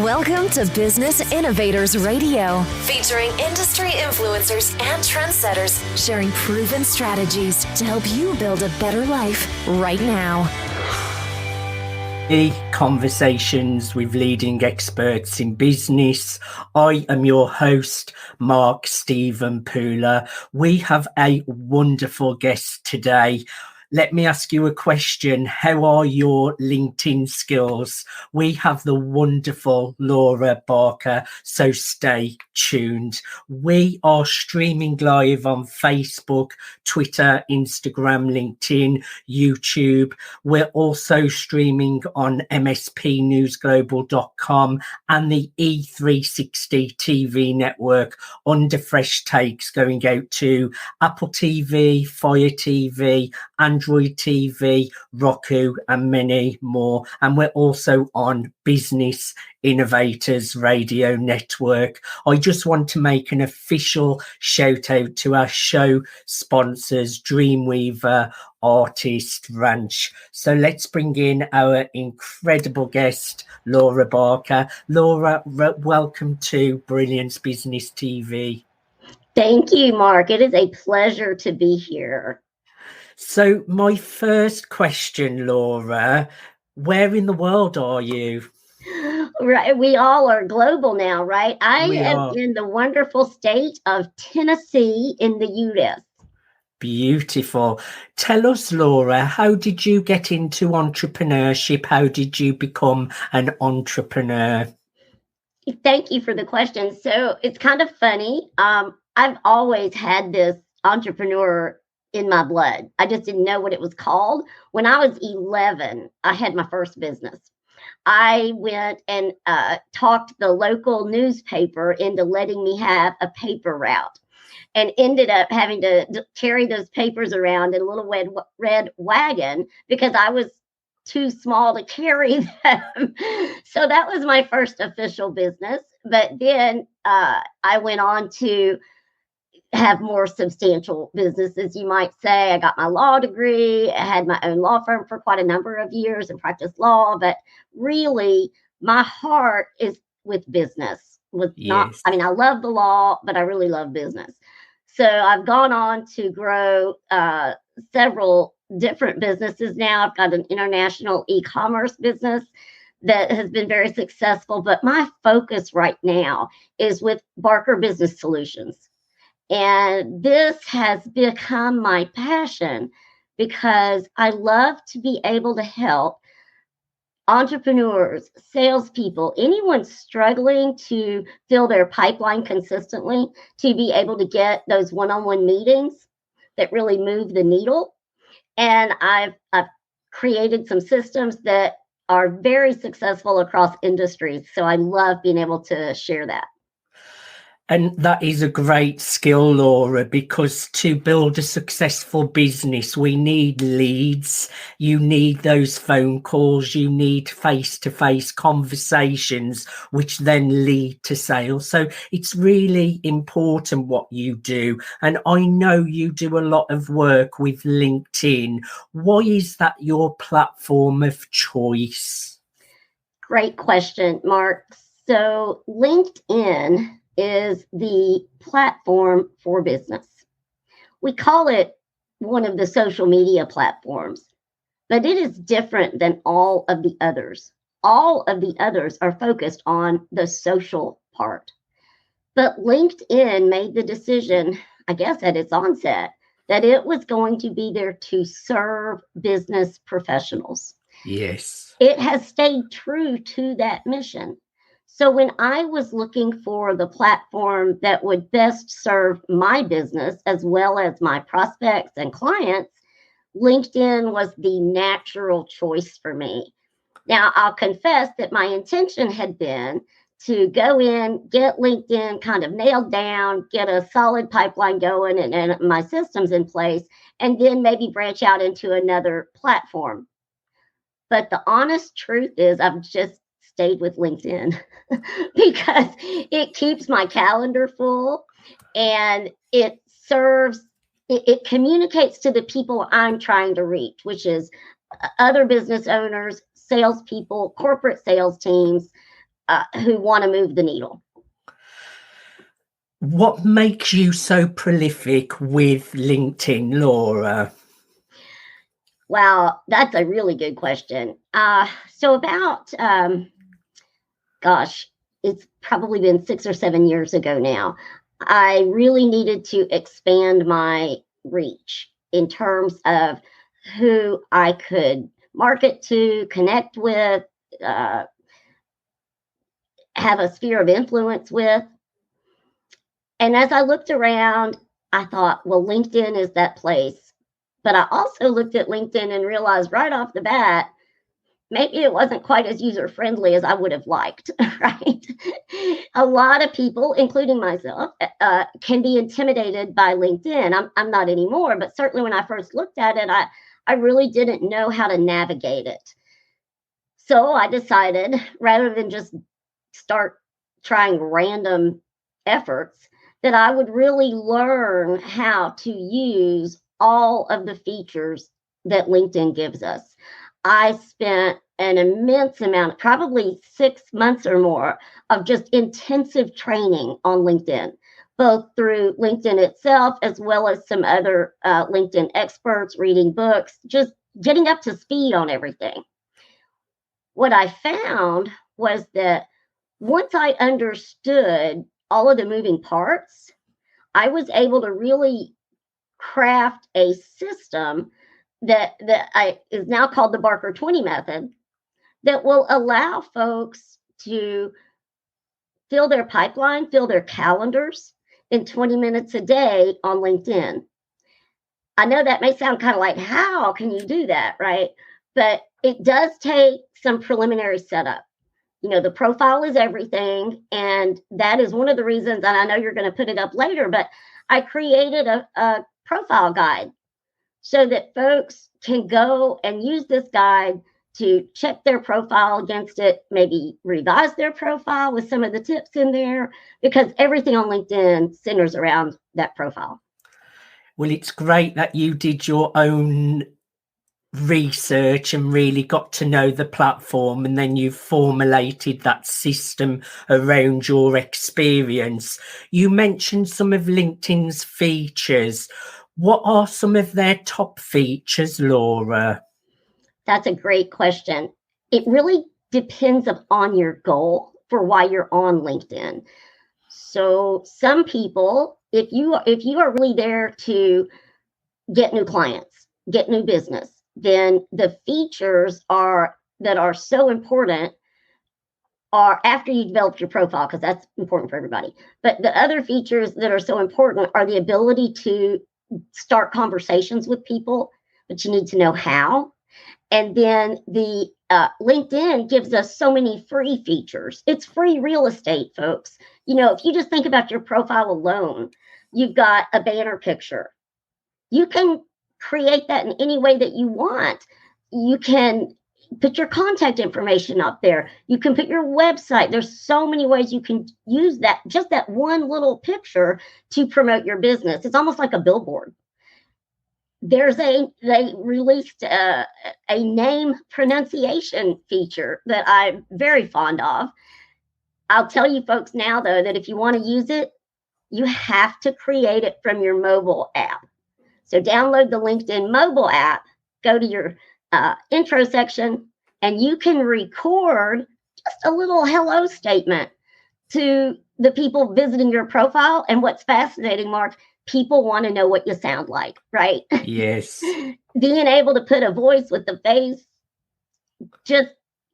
Welcome to Business Innovators Radio, featuring industry influencers and trendsetters sharing proven strategies to help you build a better life right now. Conversations with leading experts in business. I am your host, Mark Stephen Pooler. We have a wonderful guest today. Let me ask you a question. How are your LinkedIn skills? We have the wonderful Laura Barker, so stay tuned. We are streaming live on Facebook, Twitter, Instagram, LinkedIn, YouTube. We're also streaming on mspnewsglobal.com and the E360 TV network under Fresh Takes, going out to Apple TV, Fire TV, Android TV, Roku, and many more. And we're also on Business Innovators Radio Network. I just want to make an official shout out to our show sponsors, Dreamweaver Artist Ranch. So let's bring in our incredible guest, Laura Barker. Laura, welcome to Brilliance Business TV. Thank you, Mark. It is a pleasure to be here. So my first question, Laura, where in the world are you? Right, we all are global now, right? I am in the wonderful state of Tennessee in the U.S. Beautiful. Tell us, Laura, how did you get into entrepreneurship? How did you become an entrepreneur? Thank you for the question. So it's kind of funny. I've always had this entrepreneur in my blood. I just didn't know what it was called. When I was 11, I had my first business. I went and talked the local newspaper into letting me have a paper route, and ended up having to carry those papers around in a little red wagon because I was too small to carry them. So that was my first official business. But then I went on to have more substantial businesses, you might say. I got my law degree. I had my own law firm for quite a number of years and practiced law. But really, my heart is with business. I love the law, but I really love business. So I've gone on to grow several different businesses now. I've got an international e-commerce business that has been very successful. But my focus right now is with Barker Business Solutions. And this has become my passion because I love to be able to help entrepreneurs, salespeople, anyone struggling to fill their pipeline consistently, to be able to get those one-on-one meetings that really move the needle. And I've created some systems that are very successful across industries. So I love being able to share that. And that is a great skill, Laura, because to build a successful business, we need leads. You need those phone calls. You need face-to-face conversations, which then lead to sales. So it's really important what you do. And I know you do a lot of work with LinkedIn. Why is that your platform of choice? Great question, Mark. So LinkedIn is the platform for business. We call it one of the social media platforms, but it is different than all of the others. All of the others are focused on the social part. But LinkedIn made the decision, I guess at its onset, that it was going to be there to serve business professionals. Yes. It has stayed true to that mission. So when I was looking for the platform that would best serve my business as well as my prospects and clients, LinkedIn was the natural choice for me. Now, I'll confess that my intention had been to go in, get LinkedIn kind of nailed down, get a solid pipeline going and my systems in place, and then maybe branch out into another platform. But the honest truth is I've just stayed with LinkedIn because it keeps my calendar full and it communicates to the people I'm trying to reach, which is other business owners, salespeople, corporate sales teams, who want to move the needle. What makes you so prolific with LinkedIn, Laura? Wow, that's a really good question. So about, it's probably been 6 or 7 years ago now, I really needed to expand my reach in terms of who I could market to, connect with, have a sphere of influence with. And as I looked around, I thought, well, LinkedIn is that place. But I also looked at LinkedIn and realized right off the bat, maybe it wasn't quite as user friendly as I would have liked, right? A lot of people, including myself, can be intimidated by LinkedIn. I'm not anymore, but certainly when I first looked at it, I really didn't know how to navigate it. So I decided, rather than just start trying random efforts, that I would really learn how to use all of the features that LinkedIn gives us. I spent an immense amount, probably 6 months or more, of just intensive training on LinkedIn, both through LinkedIn itself, as well as some other LinkedIn experts, reading books, just getting up to speed on everything. What I found was that once I understood all of the moving parts, I was able to really craft a system that is now called the Barker 20 method that will allow folks to fill their pipeline, fill their calendars in 20 minutes a day on LinkedIn. I know that may sound kind of like, how can you do that, right? But it does take some preliminary setup. The profile is everything. And that is one of the reasons, and I know you're going to put it up later, but I created a profile guide so that folks can go and use this guide to check their profile against it, maybe revise their profile with some of the tips in there, because everything on LinkedIn centers around that profile. Well, it's great that you did your own research and really got to know the platform, and then you formulated that system around your experience. You mentioned some of LinkedIn's features. What are some of their top features, Laura? That's a great question. It really depends upon your goal for why you're on LinkedIn. So some people, if you are really there to get new clients, get new business, then the features that are so important are after you develop your profile, because that's important for everybody. But the other features that are so important are the ability to start conversations with people, but you need to know how. And then the LinkedIn gives us so many free features. It's free real estate, folks. If you just think about your profile alone, you've got a banner picture. You can create that in any way that you want. You can put your contact information up there. You can put your website. There's so many ways you can use that, just that one little picture, to promote your business. It's almost like a billboard. They released a name pronunciation feature that I'm very fond of. I'll tell you folks now, though, that if you want to use it, you have to create it from your mobile app. So download the LinkedIn mobile app, go to your intro section, and you can record just a little hello statement to the people visiting your profile. And what's fascinating, Mark, people want to know what you sound like, right? Yes. Being able to put a voice with the face just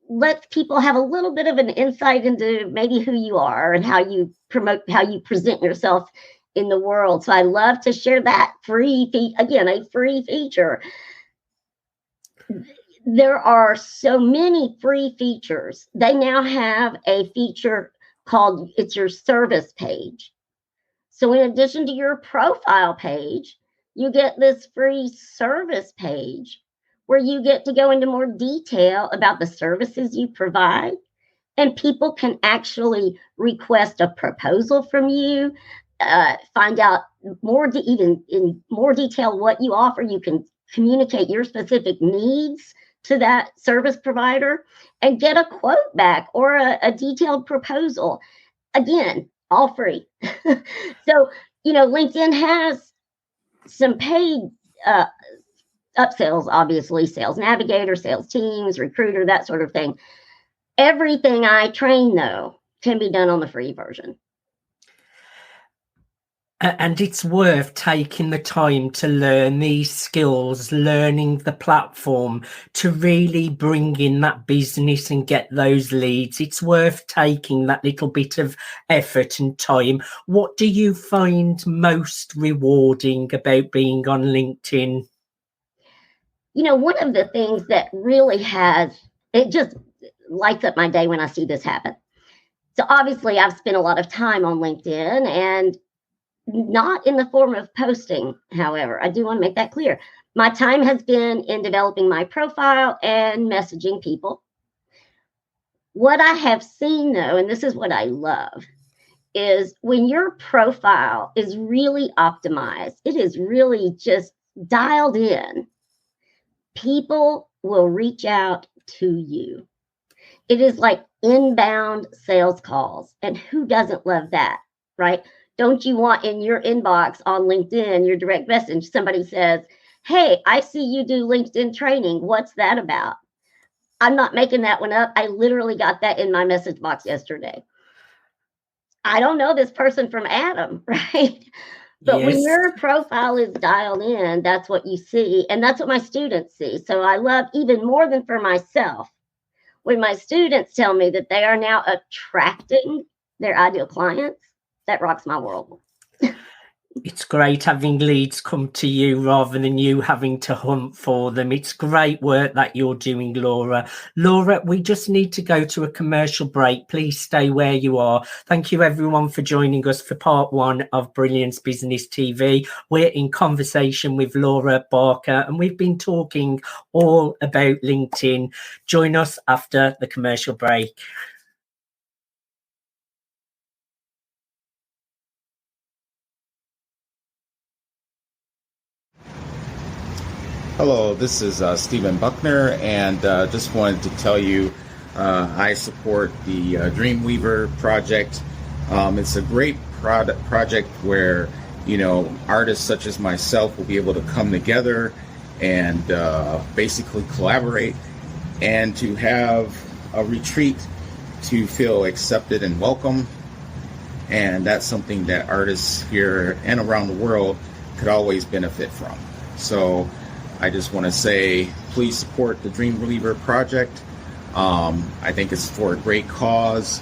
lets people have a little bit of an insight into maybe who you are and how you present yourself in the world. So I love to share that a free feature. There are so many free features. They now have a feature called It's Your Service Page. So in addition to your profile page, you get this free service page where you get to go into more detail about the services you provide. And people can actually request a proposal from you, find out even in more detail what you offer. You can communicate your specific needs to that service provider and get a quote back or a detailed proposal. Again, all free. So, LinkedIn has some paid upsells, obviously, Sales Navigator, Sales Teams, Recruiter, that sort of thing. Everything I train, though, can be done on the free version. And it's worth taking the time to learn these skills, learning the platform to really bring in that business and get those leads. It's worth taking that little bit of effort and time. What do you find most rewarding about being on LinkedIn? One of the things that really it just lights up my day when I see this happen. So obviously I've spent a lot of time on LinkedIn, and not in the form of posting, however. I do want to make that clear. My time has been in developing my profile and messaging people. What I have seen, though, and this is what I love, is when your profile is really optimized, it is really just dialed in, people will reach out to you. It is like inbound sales calls. And who doesn't love that, right? Don't you want in your inbox on LinkedIn, your direct message, somebody says, hey, I see you do LinkedIn training. What's that about? I'm not making that one up. I literally got that in my message box yesterday. I don't know this person from Adam, right? But when your profile is dialed in, that's what you see. And that's what my students see. So I love, even more than for myself, when my students tell me that they are now attracting their ideal clients, that rocks my world. It's great having leads come to you rather than you having to hunt for them. It's great work that you're doing, Laura. Laura, we just need to go to a commercial break. Please stay where you are. Thank you, everyone, for joining us for part 1 of Brilliance Business TV. We're in conversation with Laura Barker, and we've been talking all about LinkedIn. Join us after the commercial break. Hello, this is Stephen Buckner, and just wanted to tell you I support the Dreamweaver project. It's a great project where, artists such as myself will be able to come together and basically collaborate and to have a retreat to feel accepted and welcome. And that's something that artists here and around the world could always benefit from. So I just want to say, please support the Dreamweaver project. I think it's for a great cause,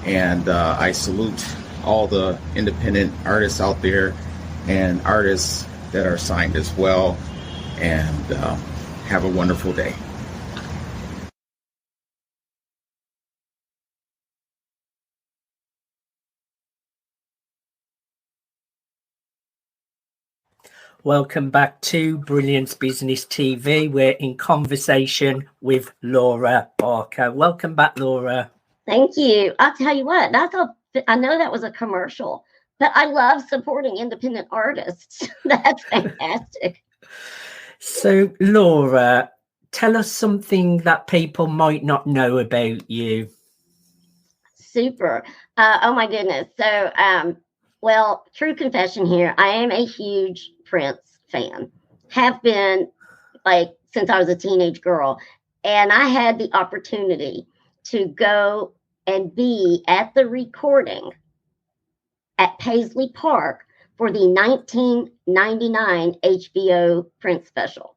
and I salute all the independent artists out there and artists that are signed as well, and have a wonderful day. Welcome back to Brilliance Business TV. We're in conversation with Laura Barker. Welcome back, Laura. Thank you. I'll tell you what, I know that was a commercial, but I love supporting independent artists. That's fantastic. So, Laura, tell us something that people might not know about you. Super. Oh, my goodness. So, well, true confession here. I am a huge Prince fan, have been since I was a teenage girl. And I had the opportunity to go and be at the recording at Paisley Park for the 1999 HBO Prince special.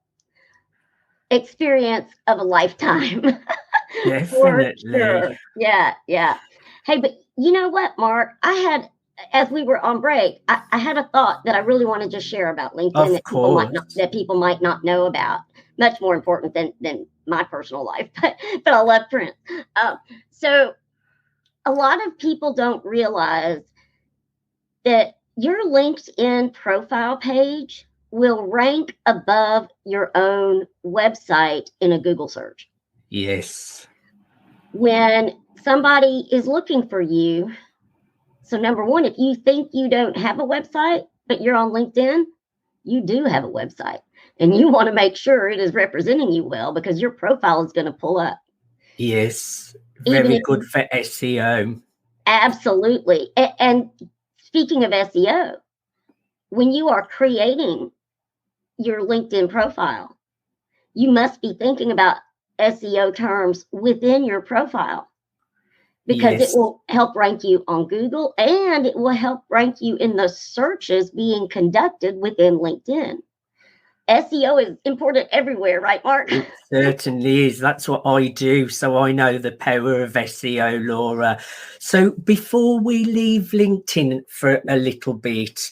Experience of a lifetime. Definitely. Sure. Yeah. Hey, but you know what, Mark? As we were on break, I had a thought that I really want to just share about LinkedIn that people might not know about. Much more important than my personal life, but I love Prince. So a lot of people don't realize that your LinkedIn profile page will rank above your own website in a Google search. Yes. When somebody is looking for you, so number one, if you think you don't have a website, but you're on LinkedIn, you do have a website. and you want to make sure it is representing you well, because your profile is going to pull up. Yes, Even very if good for SEO. Absolutely. And speaking of SEO, when you are creating your LinkedIn profile, you must be thinking about SEO terms within your profile, because Yes. it will help rank you on Google, and it will help rank you in the searches being conducted within LinkedIn. SEO is important everywhere, right, Mark? It certainly is. That's what I do. So I know the power of SEO, Laura. So before we leave LinkedIn for a little bit,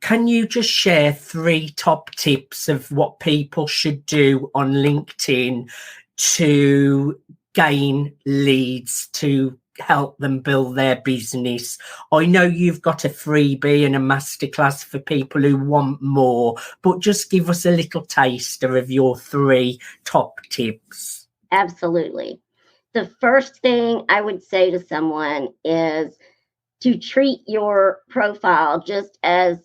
can you just share 3 top tips of what people should do on LinkedIn to gain leads, to help them build their business? I know you've got a freebie and a masterclass for people who want more, but just give us a little taster of your 3 top tips. Absolutely. The first thing I would say to someone is to treat your profile just as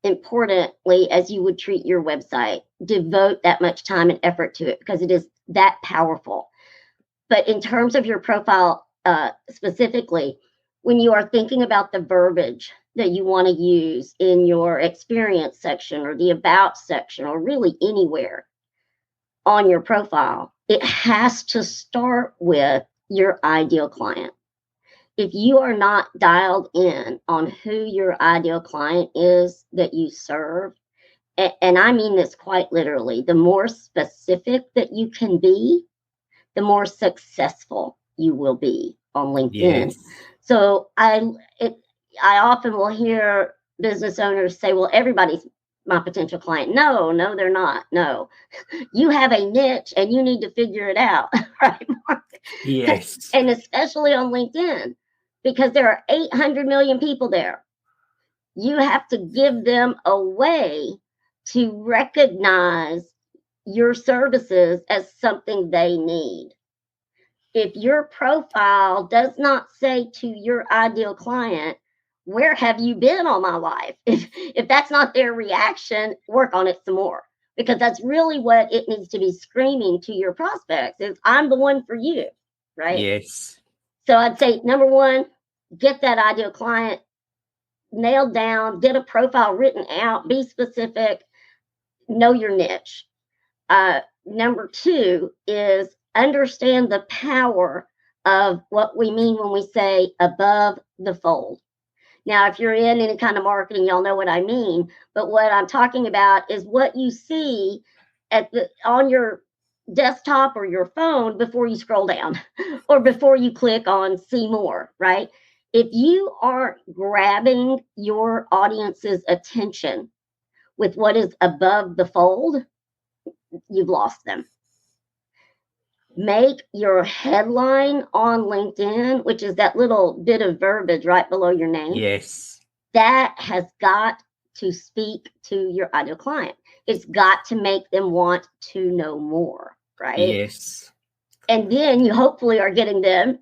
importantly as you would treat your website. Devote that much time and effort to it, because it is that powerful. But in terms of your profile specifically, when you are thinking about the verbiage that you want to use in your experience section or the about section, or really anywhere on your profile, it has to start with your ideal client. If you are not dialed in on who your ideal client is that you serve, and I mean this quite literally, the more specific that you can be, the more successful you will be on LinkedIn. Yes. So I often will hear business owners say, well, everybody's my potential client. No, they're not. No, you have a niche and you need to figure it out, right, Mark? Yes. And especially on LinkedIn, because there are 800 million people there. You have to give them a way to recognize your services as something they need. If your profile does not say to your ideal client, where have you been all my life? If that's not their reaction, work on it some more, because that's really what it needs to be screaming to your prospects is, I'm the one for you, right? Yes. So I'd say, number 1, get that ideal client nailed down, get a profile written out, be specific, know your niche. Number 2 is understand the power of what we mean when we say above the fold. Now, if you're in any kind of marketing, y'all know what I mean. But what I'm talking about is what you see on your desktop or your phone before you scroll down or before you click on see more, right? If you aren't grabbing your audience's attention with what is above the fold, you've lost them. Make your headline on LinkedIn, which is that little bit of verbiage right below your name. Yes. That has got to speak to your ideal client. It's got to make them want to know more, right? Yes. And then you hopefully are getting them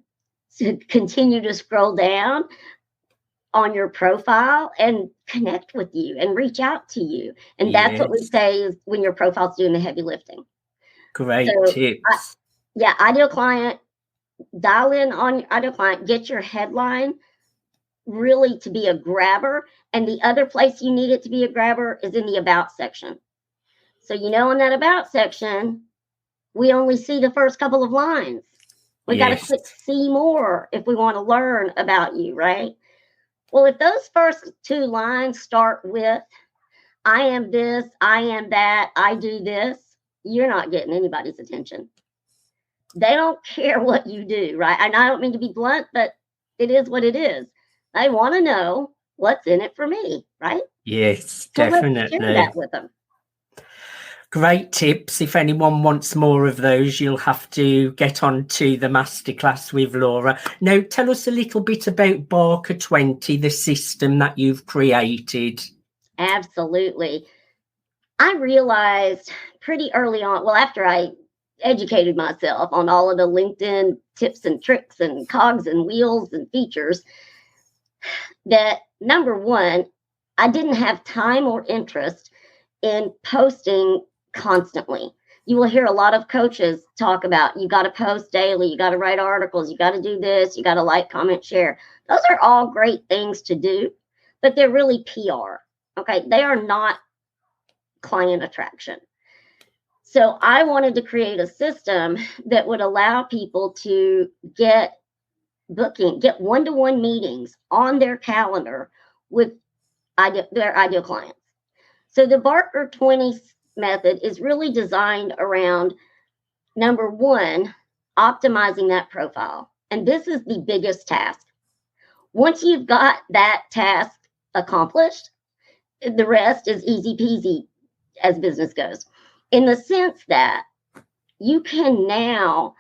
to continue to scroll down on your profile and connect with you and reach out to you. And that's what we say is when your profile's doing the heavy lifting. Great tips. Ideal client, dial in on your ideal client, get your headline really to be a grabber. And the other place you need it to be a grabber is in the about section. So, in that about section, we only see the first couple of lines. We got to click see more if we want to learn about you, right? Well, if those first 2 lines start with, I am this, I am that, I do this, you're not getting anybody's attention. They don't care what you do, right? And I don't mean to be blunt, but it is what it is. They want to know what's in it for me, right? Yes, So definitely. let's share that with them. Great tips. If anyone wants more of those, you'll have to get on to the masterclass with Laura. Now, tell us a little bit about Barker 20, the system that you've created. Absolutely. I realized pretty early on, well, after I educated myself on all of the LinkedIn tips and tricks and cogs and wheels and features, that number 1, I didn't have time or interest in posting constantly. You will hear a lot of coaches talk about, you got to post daily, you got to write articles, you got to do this, you got to like, comment, share. Those are all great things to do, but they're really PR. Okay. They are not client attraction. So I wanted to create a system that would allow people to get one-to-one meetings on their calendar with their ideal clients. So the Barker 20 method is really designed around, number one, optimizing that profile. And this is the biggest task. Once you've got that task accomplished, the rest is easy peasy as business goes, in the sense that you can now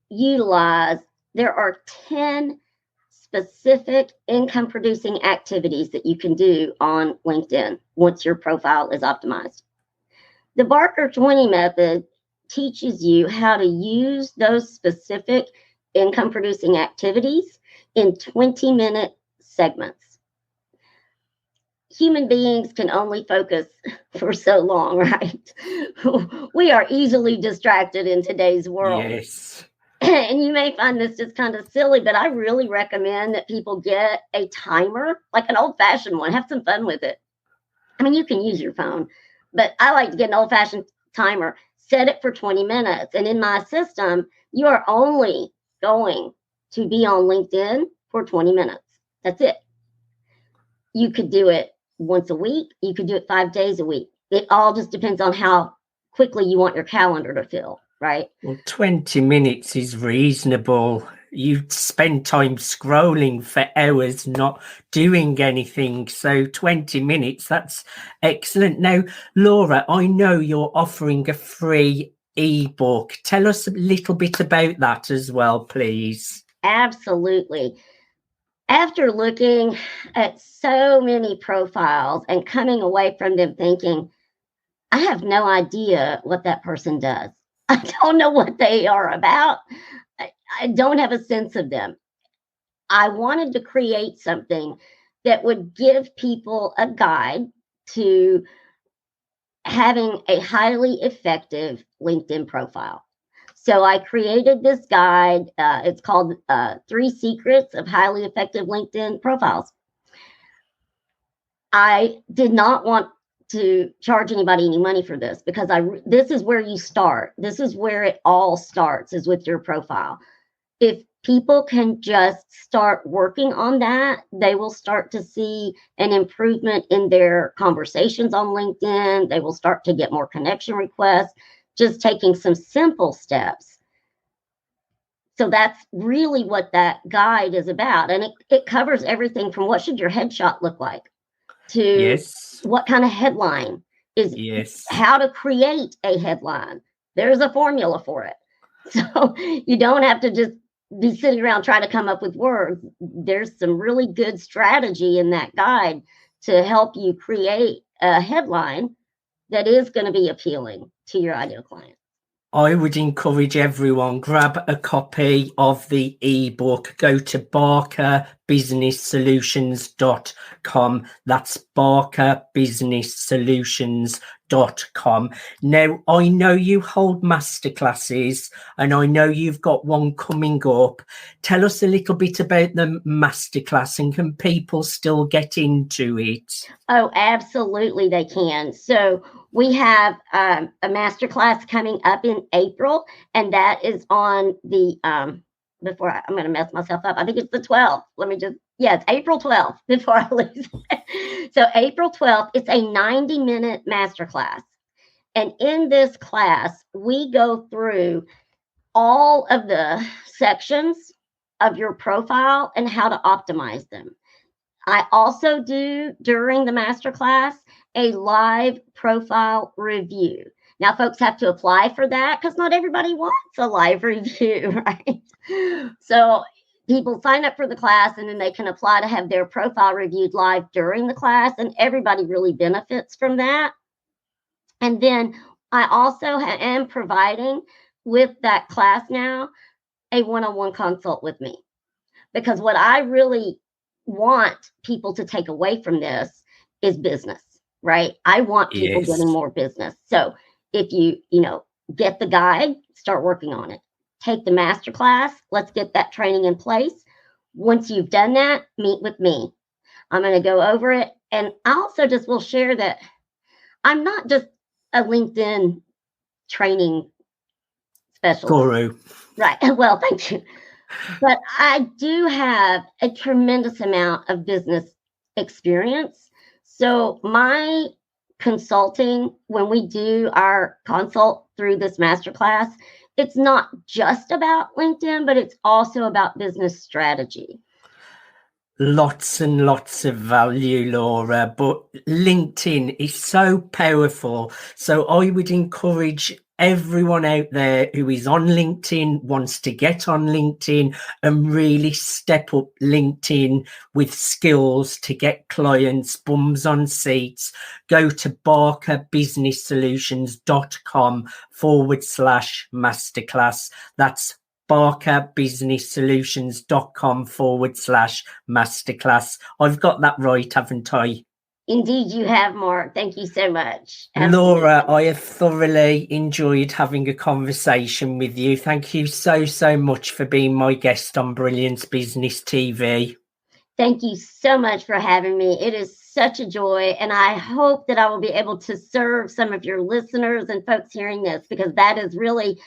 utilize, there are 10 specific income producing activities that you can do on LinkedIn once your profile is optimized. The Barker 20 method teaches you how to use those specific income producing activities in 20-minute segments. Human beings can only focus for so long, right? We are easily distracted in today's world. Yes. And you may find this just kind of silly, but I really recommend that people get a timer, like an old-fashioned one. Have some fun with it. I mean, you can use your phone, but I like to get an old-fashioned timer, set it for 20 minutes. And in my system, you are only going to be on LinkedIn for 20 minutes. That's it. You could do it once a week. You could do it 5 days a week. It all just depends on how quickly you want your calendar to fill. Right. Well, 20 minutes is reasonable. You spend time scrolling for hours, not doing anything. So 20 minutes, that's excellent. Now, Laura, I know you're offering a free ebook. Tell us a little bit about that as well, please. Absolutely. After looking at so many profiles and coming away from them thinking, I have no idea what that person does. I don't know what they are about. I don't have a sense of them. I wanted to create something that would give people a guide to having a highly effective LinkedIn profile. So I created this guide. It's called 3 Secrets of Highly Effective LinkedIn Profiles. I did not want to charge anybody any money for this, because this is where you start. This is where it all starts, is with your profile. If people can just start working on that, they will start to see an improvement in their conversations on LinkedIn. They will start to get more connection requests, just taking some simple steps. So that's really what that guide is about. And it covers everything from what should your headshot look like to Yes. what kind of headline is, yes, how to create a headline. There's a formula for it. So you don't have to just be sitting around trying to come up with words. There's some really good strategy in that guide to help you create a headline that is going to be appealing to your ideal client. I would encourage everyone, grab a copy of the ebook, go to barkerbusinesssolutions.com. That's barkerbusinesssolutions.com. Now, I know you hold masterclasses, and I know you've got one coming up. Tell us a little bit about the masterclass, and can people still get into it? Oh, absolutely, they can. So we have a masterclass coming up in April, and that is on the, I'm going to mess myself up. I think it's the 12th. It's April 12th before I lose it. So April 12th, it's a 90-minute masterclass. And in this class, we go through all of the sections of your profile and how to optimize them. I also do, during the masterclass, a live profile review. Now, folks have to apply for that because not everybody wants a live review, right? So people sign up for the class, and then they can apply to have their profile reviewed live during the class, and everybody really benefits from that. And then I also am providing with that class now a one-on-one consult with me, because what I really want people to take away from this is business. right? I want people Yes. getting more business. So if you get the guide, start working on it. Take the masterclass. Let's get that training in place. Once you've done that, meet with me. I'm going to go over it. And I also just will share that I'm not just a LinkedIn training specialist. Guru. Right. Well, thank you. But I do have a tremendous amount of business experience. So my consulting, when we do our consult through this masterclass, it's not just about LinkedIn, but it's also about business strategy. Lots and lots of value, Laura, but LinkedIn is so powerful. So I would encourage everyone out there who is on LinkedIn, wants to get on LinkedIn and really step up LinkedIn with skills to get clients, bums on seats. Go to barkerbusinesssolutions.com/masterclass. That's barkerbusinesssolutions.com/masterclass. I've got that right, haven't I? Indeed, you have, Mark. Thank you so much. Laura, Absolutely. I have thoroughly enjoyed having a conversation with you. Thank you so much for being my guest on Brilliance Business TV. Thank you so much for having me. It is such a joy. And I hope that I will be able to serve some of your listeners and folks hearing this, because that is really,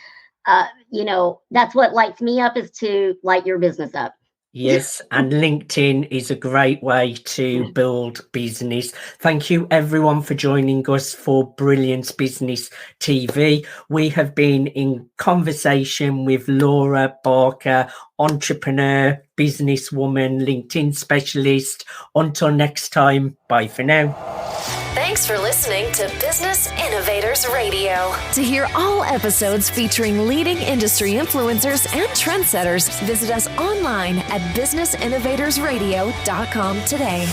that's what lights me up, is to light your business up. Yes, and LinkedIn is a great way to build business. Thank you everyone for joining us for Brilliance Business TV. We have been in conversation with Laura Barker, entrepreneur, businesswoman, LinkedIn specialist. Until next time, bye for now. Thanks for listening to Business Innovators Radio. To hear all episodes featuring leading industry influencers and trendsetters, visit us online at businessinnovatorsradio.com today.